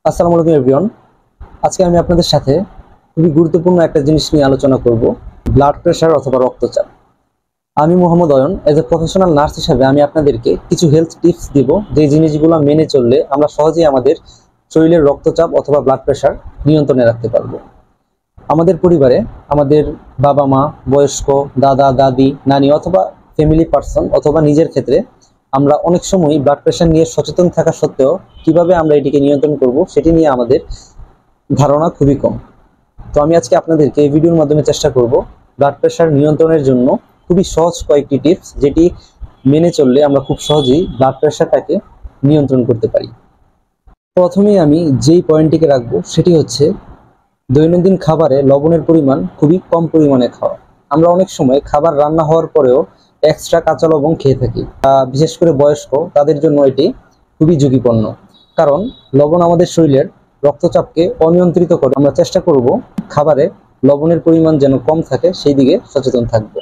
আসসালামু আলাইকুম এভরিওয়ান। আজকে আমি আপনাদের সাথে খুবই গুরুত্বপূর্ণ একটা জিনিস নিয়ে আলোচনা করব, ব্লাড প্রেশার অথবা রক্তচাপ। আমি Mohammad Ayan, as a professional nurse হিসেবে আমি আপনাদেরকে কিছু হেলথ টিপস দিব, যে জিনিসগুলো মেনে চললে আমরা সহজেই আমাদের শরীরের রক্তচাপ অথবা ব্লাড প্রেশার নিয়ন্ত্রণে রাখতে পারবো। আমাদের পরিবারে আমাদের বাবা মা, বয়স্ক দাদা দাদি, নানি অথবা ফ্যামিলি পার্সন অথবা নিজের ক্ষেত্রে আমরা অনেক সময় ব্লাড প্রেশার নিয়ে সচেতন থাকা সত্ত্বেও কিভাবে আমরা এটিকে নিয়ন্ত্রণ করব সেটি নিয়ে আমাদের ধারণা খুবই কম। তো আমি আজকে আপনাদেরকে এই ভিডিওর মাধ্যমে চেষ্টা করব ব্লাড প্রেশার নিয়ন্ত্রণের জন্য খুবই সহজ কয়েকটি টিপস, যেটি মেনে চললে আমরা খুব সহজেই ব্লাড প্রেশারটাকে নিয়ন্ত্রণ করতে পারি। প্রথমেই আমি যেই পয়েন্টটিকে রাখবো সেটি হচ্ছে দৈনন্দিন খাবারে লবণের পরিমাণ খুবই কম পরিমাণে খাওয়া। আমরা অনেক সময় খাবার রান্না হওয়ার পরেও এক্সট্রা কাঁচা লবণ খেয়ে থাকি, বিশেষ করে বয়স্ক তাদের জন্য এটি খুবই ঝুঁকিপূর্ণ, কারণ লবণ আমাদের শরীরের রক্তচাপকে অনিয়ন্ত্রিত করে। আমরা চেষ্টা করব খাবারে লবণের পরিমাণ যেন কম থাকে, সেই দিকে সচেতন থাকব।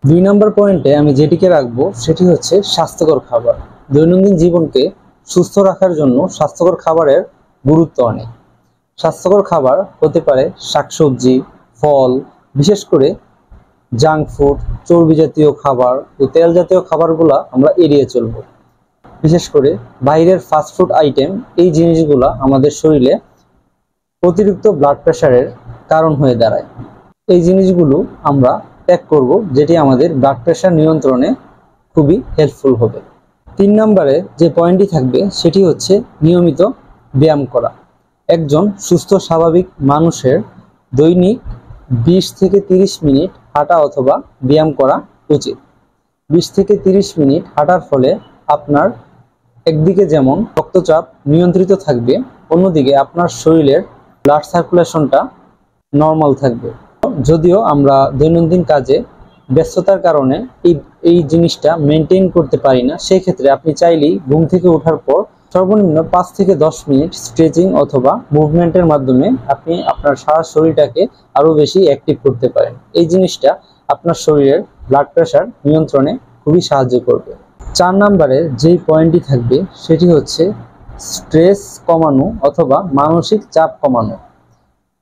2 নম্বর পয়েন্টে আমি যেটিকে রাখবো সেটি হচ্ছে স্বাস্থ্যকর খাবার। দৈনন্দিন জীবনকে সুস্থ রাখার জন্য স্বাস্থ্যকর খাবারের গুরুত্ব অনেক। স্বাস্থ্যকর খাবার হতে পারে শাকসবজি, ফল, বিশেষ করে জাঙ্ক ফুড, চর্বি জাতীয় খাবার ও তেল জাতীয় খাবারগুলো আমরা এড়িয়ে চলব। বিশেষ করে বাইরের ফাস্টফুড আইটেম, এই জিনিসগুলো আমাদের শরীরে অতিরিক্ত ব্লাড প্রেশারের কারণ হয়ে দাঁড়ায়। এই জিনিসগুলো আমরা ত্যাগ করব, যেটি আমাদের ব্লাড প্রেশার নিয়ন্ত্রণে খুবই হেল্পফুল হবে। 3 নম্বরে যে পয়েন্টটি থাকবে সেটি হচ্ছে নিয়মিত ব্যায়াম করা। একজন সুস্থ স্বাভাবিক মানুষের দৈনিক 20 থেকে 30 মিনিট হাঁটা অথবা ব্যায়াম করা উচিত। 20 থেকে 30 মিনিট হাঁটার ফলে আপনার একদিকে যেমন রক্তচাপ নিয়ন্ত্রিত থাকবে, অন্যদিকে আপনার শরীরের ব্লাড সার্কুলেশনটা নর্মাল থাকবে। যদিও আমরা দৈনন্দিন কাজে ব্যস্ততার কারণে এই জিনিসটা মেনটেন করতে পারি না, সেই ক্ষেত্রে আপনি চাইলেই ঘুম থেকে ওঠার পর সর্বনিম্ন 5 থেকে 10 মিনিট স্ট্রেচিং অথবা মুভমেন্টের মাধ্যমে আপনি আপনার সারা শরীরটাকে আরো বেশি অ্যাক্টিভ করতে পারেন। এই জিনিসটা আপনার শরীরের ব্লাড প্রেশার নিয়ন্ত্রণে খুবই সাহায্য করবে। 4 নম্বরে যেই পয়েন্টটি থাকবে সেটি হচ্ছে স্ট্রেস কমানো অথবা মানসিক চাপ কমানো।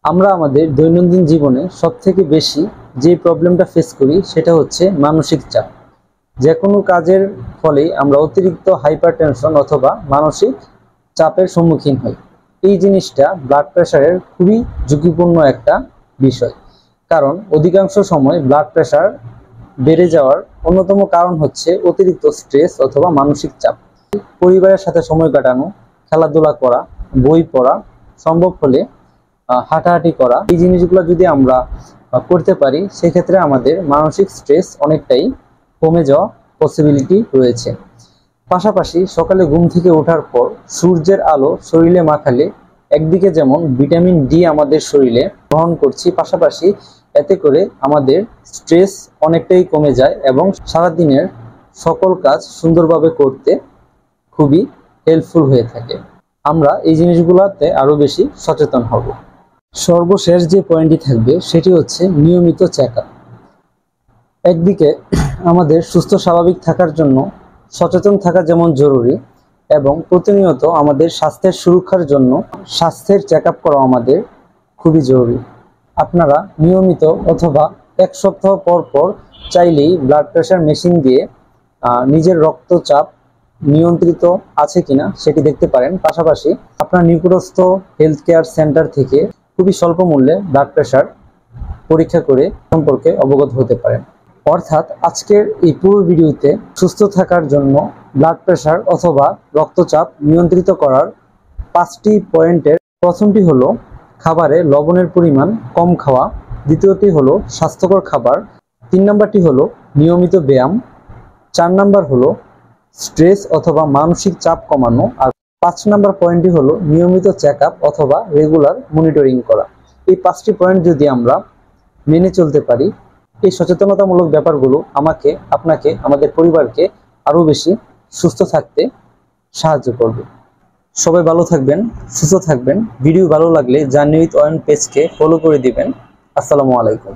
আমরা আমাদের দৈনন্দিন জীবনে সবথেকে বেশি যে প্রবলেমটা ফেস করি সেটা হচ্ছে মানসিক চাপ। যে কোনো কাজের ফলে আমরা অতিরিক্ত হাইপার টেনশন অথবা মানসিক চাপের সম্মুখীন হই। এই জিনিসটা ব্লাড প্রেশারের খুবই ঝুঁকিপূর্ণ একটা বিষয়, কারণ অধিকাংশ সময় ব্লাড প্রেশার বেড়ে যাওয়ার অন্যতম কারণ হচ্ছে অতিরিক্ত স্ট্রেস অথবা মানসিক চাপ। পরিবারের সাথে সময় কাটানো, খেলাধুলা করা, বই পড়া, সম্ভব হলে হাঁটাহাঁটি করা, এই জিনিসগুলো যদি আমরা করতে পারি সেক্ষেত্রে আমাদের মানসিক স্ট্রেস অনেকটাই কমে যাওয়া পসিবিলিটি রয়েছে। পাশাপাশি সকালে ঘুম থেকে ওঠার পর সূর্যের আলো শরীরে মাখালে একদিকে যেমন ভিটামিন ডি আমাদের শরীরে গ্রহণ করছি, পাশাপাশি এতে করে আমাদের স্ট্রেস অনেকটাই কমে যায় এবং সারাদিনের সকল কাজ সুন্দরভাবে করতে খুবই হেল্পফুল হয়ে থাকে। আমরা এই জিনিসগুলোতে আরো বেশি সচেতন হব। সর্বশেষ যে পয়েন্টটি থাকবে সেটি হচ্ছে নিয়মিত চেক আপ। একদিকে আমাদের সুস্থ স্বাভাবিক থাকার জন্য সচেতন থাকা যেমন জরুরি, এবং প্রতিনিয়ত আমাদের স্বাস্থ্যের সুরক্ষার জন্য স্বাস্থ্যের চেক আপ করা আমাদের খুবই জরুরি। আপনারা নিয়মিত অথবা 1 সপ্তাহ পর পর চাইলেই ব্লাড প্রেশার মেশিন দিয়ে নিজের রক্তচাপ নিয়ন্ত্রিত আছে কিনা সেটি দেখতে পারেন। পাশাপাশি আপনার নিকটস্থ হেলথ কেয়ার সেন্টার থেকে খুবই স্বল্প মূল্যে ব্লাড প্রেশার পরীক্ষা করে সম্পর্কে অবগত হতে পারেন। অর্থাৎ আজকের এই পুরো ভিডিওতে সুস্থ থাকার জন্য ব্লাড প্রেশার অথবা রক্তচাপ নিয়ন্ত্রিত করার 5টি পয়েন্টের প্রথমটি হলো খাবারে লবণের পরিমাণ কম খাওয়া, দ্বিতীয়টি হলো স্বাস্থ্যকর খাবার, 3 নম্বরটি হলো নিয়মিত ব্যায়াম, 4 নম্বর হলো স্ট্রেস অথবা মানসিক চাপ কমানো, আর 5 নম্বর পয়েন্টটি হলো নিয়মিত চেক আপ অথবা রেগুলার মনিটরিং করা। এই 5টি পয়েন্ট যদি আমরা মেনে চলতে পারি, এই সচেতনতামূলক ব্যাপারগুলো আমাকে, আপনাকে, আমাদের পরিবারকে আরো বেশি সুস্থ থাকতে সাহায্য করবে। সবাই ভালো থাকবেন, সুস্থ থাকবেন। ভিডিও ভালো লাগলে জার্নি উইথ অয়ন পেজকে ফলো করে দিবেন। আসসালামু আলাইকুম।